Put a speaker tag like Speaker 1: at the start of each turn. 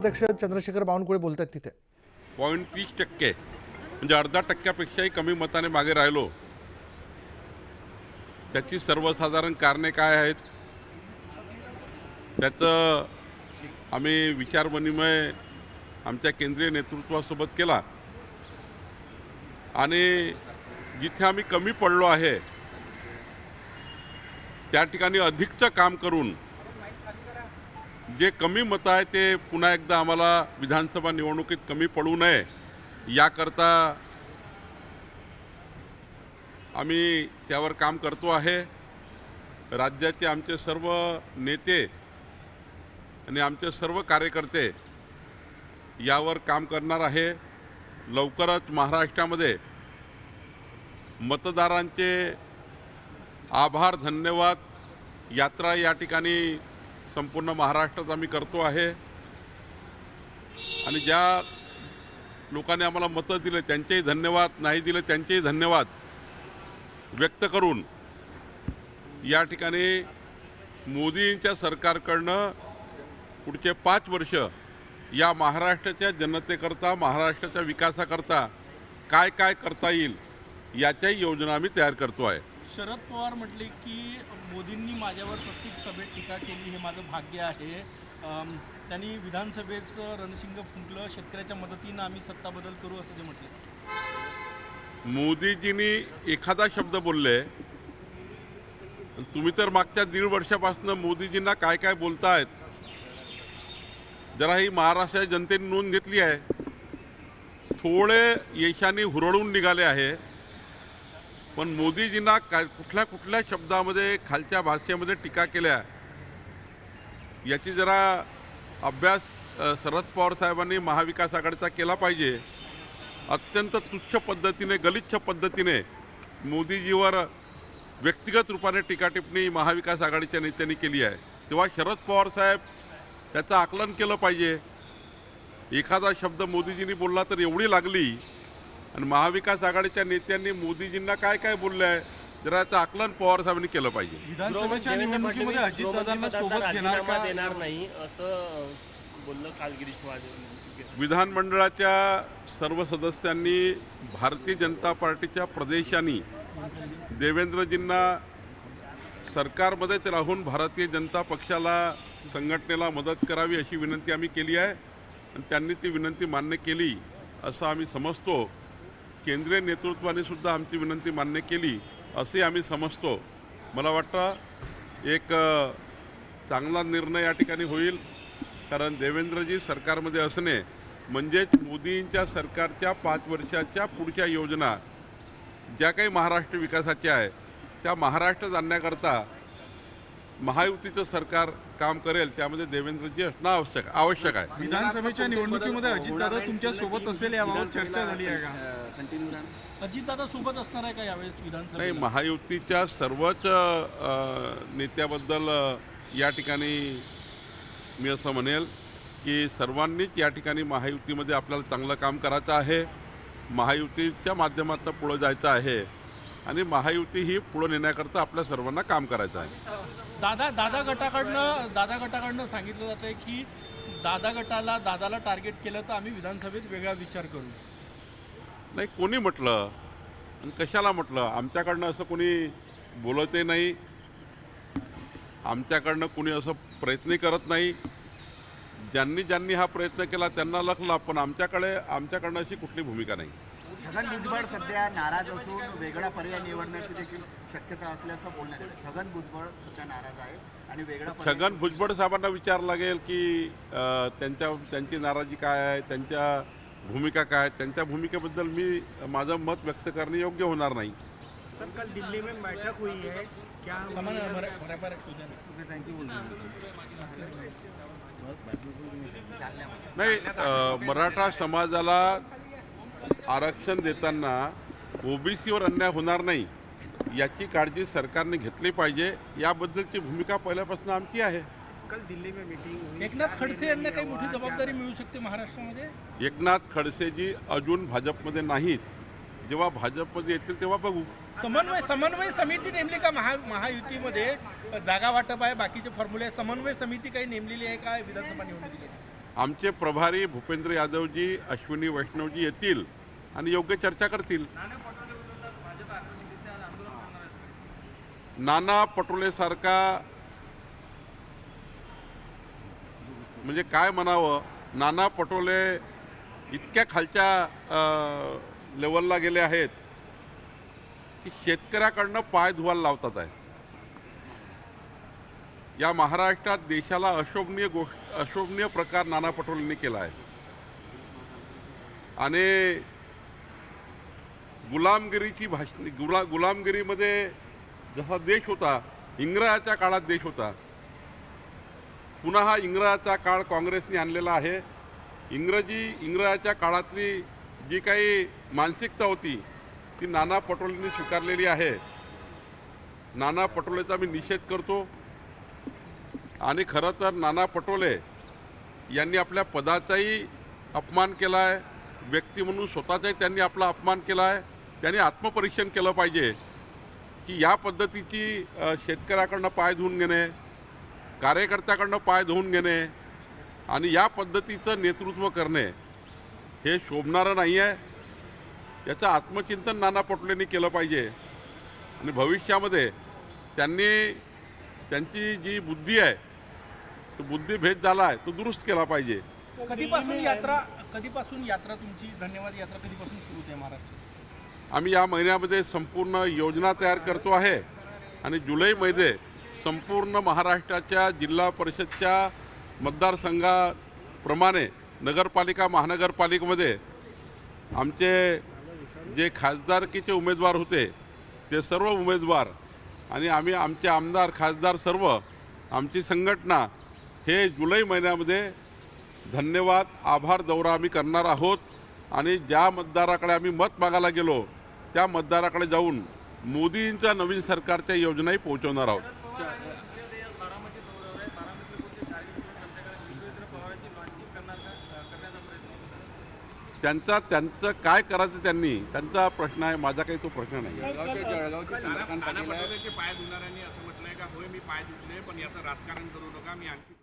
Speaker 1: अध्यक्ष चंद्रशेखर बावनकुळे बोलतात तिथे
Speaker 2: 0.30% म्हणजे अर्धा टक्क्यापेक्षाही कमी मताने मागे राहिलो. त्याची सर्वसाधारण कारणे काय आहेत त्याचं आम्ही विचारविनिमय आमच्या केंद्रीय नेतृत्वासोबत केला आणि जिथे आम्ही कमी पडलो आहे त्या ठिकाणी अधिकचं काम करून जे कमी मतं आहे ते पुन्हा एकदा आम्हाला विधानसभा निवडणुकीत कमी पडू नये याकरता आम्ही त्यावर काम करतो आहे. राज्याचे आमचे सर्व नेते आणि आमचे सर्व कार्यकर्ते यावर काम करणार आहे. लवकरच महाराष्ट्रामध्ये मतदारांचे आभार धन्यवाद यात्रा या ठिकाणी संपूर्ण महाराष्ट्रात आम्ही करतो आहे आणि ज्या लोकांनी आम्हाला मतं दिले त्यांचेही धन्यवाद, नाही दिले त्यांचेही धन्यवाद व्यक्त करून या ठिकाणी मोदींच्या सरकारकडनं पुढचे 5 वर्ष या महाराष्ट्राच्या जनतेकरता, महाराष्ट्राच्या विकासाकरता काय काय करता येईल याच्याही योजना आम्ही तयार करतो आहे.
Speaker 3: शरद पवार म्हटले की मोदींनी माझ्यावर प्रत्येक सभेत टीका केली, हे माझं भाग्य आहे. त्यांनी विधानसभेचं रणशिंग फुंकलं, शेतकऱ्याच्या मदतीनं आम्ही सत्ता बदल करू असं ते म्हटले.
Speaker 2: मोदीजींनी एखादा शब्द बोलले, तुम्ही तर मागच्या 1.5 वर्षापासून मोदीजींना काय काय बोलतायत जरा ही महाराष्ट्राच्या जनतेने नोंद घेतली आहे. थोडे यशाने हुरळून निघाले आहे, पण मोदीजींना कुठल्या कुठल्या शब्दामध्ये खालच्या भाषेमध्ये टीका केल्या याची जरा अभ्यास शरद पवार साहेबांनी महाविकास आघाडीचा केला पाहिजे. अत्यंत तुच्छ पद्धतीने, गलिच्छ पद्धतीने मोदीजीवर व्यक्तिगत रूपाने टीका टिप्पणी महाविकास आघाडीच्या नेत्यांनी केली आहे. तेव्हा शरद पवार साहेब त्याचं आकलन केलं पाहिजे. एखादा शब्द मोदीजींनी बोलला तर एवढी लागली आणि महाविकास आघाडीच्या नेत्यांनी मोदीजींना काय काय बोलले आहे जरा याचं आकलन पवार साहेबांनी केलं पाहिजे.
Speaker 3: विधानसभेच्या निवडणुकीमध्ये अजितदादांना सोबत
Speaker 4: देणार नाही असं बोललं काल गिरीश महाजन.
Speaker 2: विधानमंडळाच्या सर्व सदस्यांनी, भारतीय जनता पार्टीच्या प्रदेशांनी देवेंद्रजींना सरकारमध्येच राहून भारतीय जनता पक्षाला, संघटनेला मदत करावी अशी विनंती आम्ही केली आहे आणि त्यांनी ती विनंती मान्य केली असं आम्ही समजतो. केंद्रीय नेतृत्वाने सुद्धा आमची विनंती मान्य केली असे आम्ही समजतो. मला वाटतं एक चांगला निर्णय या ठिकाणी होईल, कारण देवेंद्रजी सरकारमध्ये असणे म्हणजेच मोदींच्या सरकारच्या 5 वर्षाच्या पुढच्या योजना ज्या काही महाराष्ट्र विकासाच्या आहे त्या महाराष्ट्रात आणण्याकरता महायुतीचं सरकार काम करेल, त्यामध्ये देवेंद्रजी असणं आवश्यक आहे.
Speaker 3: विधानसभेच्या निवडणुकीमध्ये अजितदादा तुमच्या सोबत असेल याबाबत चर्चा झाली आहे का? अजितदादा सोबत असणार आहे का यावेळेस विधानसभेत?
Speaker 2: नाही, महायुतीच्या सर्वच नेत्याबद्दल या ठिकाणी मी असं म्हणेल की सर्वांनीच या ठिकाणी महायुतीमध्ये आपल्याला चांगलं काम करायचं आहे. महायुतीच्या माध्यमातून पुढं जायचं आहे आणि महायुती ही पुढं नेण्याकरता आपल्या सर्वांना काम करायचं आहे.
Speaker 3: दादा गटाकडनं सांगितलं जातं आहे की दादाला टार्गेट केलं तर आम्ही विधानसभेत वेगळा विचार करू.
Speaker 2: नाही, कोणी म्हटलं आणि कशाला म्हटलं? आमच्याकडनं असं कोणी बोलतही नाही, आमच्याकडनं कोणी असं प्रयत्नही करत नाही. ज्यांनी हा प्रयत्न केला त्यांना लखला, पण आमच्याकडनं अशी कुठली भूमिका नाही.
Speaker 5: छगन भुजबळ सध्या नाराज असून वेगळा पर्याय निवडण्याची देखील शक्यता असल्याचं बोलण्यात येतं. छगन भुजबळ सध्या नाराज आहे आणि वेगळा
Speaker 2: छगन भुजबळ साहेबांना विचार लागेल की त्यांची नाराजी काय आहे, त्यांच्या भूमिका काय आहे. त्यांच्या भूमिकेबद्दल माझं मत व्यक्त करणे योग्य होणार नाही.
Speaker 5: सर, कल दिल्ली में बैठक हुई है क्या?
Speaker 2: नाही, मराठा समाजाला आरक्षण देताना ओबीसीवर अन्याय होणार नाही याची काळजी सरकारने घेतली पाहिजे. याबद्दलची भूमिका पहिल्यापासून आमची आहे.
Speaker 5: कल दिल्ली में मीटिंग हुई.
Speaker 3: एकनाथ खडसे यांना काही मोठी जबाबदारी मिळू शकते महाराष्ट्रामध्ये?
Speaker 2: एकनाथ खडसेजी अजून भाजपमध्ये नाहीत. जेव्हा भाजपमध्ये येतील तेव्हा बघू.
Speaker 3: समन्वय समिती नेमली का महायुतीमध्ये? जागा वाटप आहे, बाकीचे फॉर्म्युले, समन्वय समिती काही नेमलेली आहे का विधानसभा निवडणुकीसाठी?
Speaker 2: आमचे प्रभारी भूपेंद्र यादवजी, अश्विनी वैष्णवजी येतील आणि योग्य चर्चा करतील. नाना पटोलेसारखा म्हणजे काय म्हणावं, नाना पटोले इतक्या खालच्या लेवलला गेले आहेत की शेतकऱ्याकडनं पाय धुवायला लावतात आहे. या महाराष्ट्रात देशाला अशोभनीय प्रकार नाना पटोलेंनी केला आहे आणि गुलामगिरीची गुलामगिरीमध्ये जसा देश होता, इंग्रजाच्या काळात देश होता, पुन्हा हा इंग्रजाचा काळ काँग्रेसने आणलेला आहे. इंग्रजाच्या काळातली जी काही मानसिकता होती ती नाना पटोलेंनी स्वीकारलेली आहे. नाना पटोलेचा मी निषेध करतो आणि खरं तर नाना पटोले यांनी आपल्या पदाचाही अपमान केला आहे, व्यक्ती म्हणून स्वतःचाही त्यांनी आपला अपमान केला आहे. त्यांनी आत्मपरीक्षण केलं पाहिजे की या पद्धतीची शेतकऱ्याकडनं पाय धुवून घेणे, कार्यकर्त्याकडनं पाय धुवून घेणे आणि या पद्धतीचं नेतृत्व करणे हे शोभणारं नाही आहे. याचं आत्मचिंतन नाना पटोलेंनी केलं पाहिजे आणि भविष्यामध्ये त्यांची जी बुद्धी आहे तो बुद्धिभेद झाला आहे तो दुरुस्त केला पाहिजे.
Speaker 3: कधीपासून यात्रा तुमची धन्यवाद यात्रा कधीपासून सुरू होते महाराष्ट्रात?
Speaker 2: आम्ही या महिन्यामध्ये संपूर्ण योजना तयार करतो आहे आणि जुलैमध्ये संपूर्ण महाराष्ट्राच्या जिल्हा परिषदच्या मतदारसंघाप्रमाणे नगरपालिका महानगरपालिकेमध्ये आमचे जे खासदारकीचे उमेदवार होते ते सर्व उमेदवार आणि आमचे आमदार खासदार सर्व आमची संघटना हे जुलै महिन्यामध्ये धन्यवाद आभार दौरा आम्ही करणार आहोत आणि ज्या मतदाराकडे आम्ही मत मागायला गेलो त्या मतदाराकडे जाऊन मोदींच्या नवीन सरकारच्या योजनाही पोहोचवणार आहोत. त्यांचं काय करायचं त्यांचा प्रश्न आहे, माझा काही तो प्रश्न नाही.
Speaker 6: पाय धुणाऱ्यांनी असं म्हटलंय का होय मी पाय धुतले पण याचं राजकारण करू नका, मी आणखी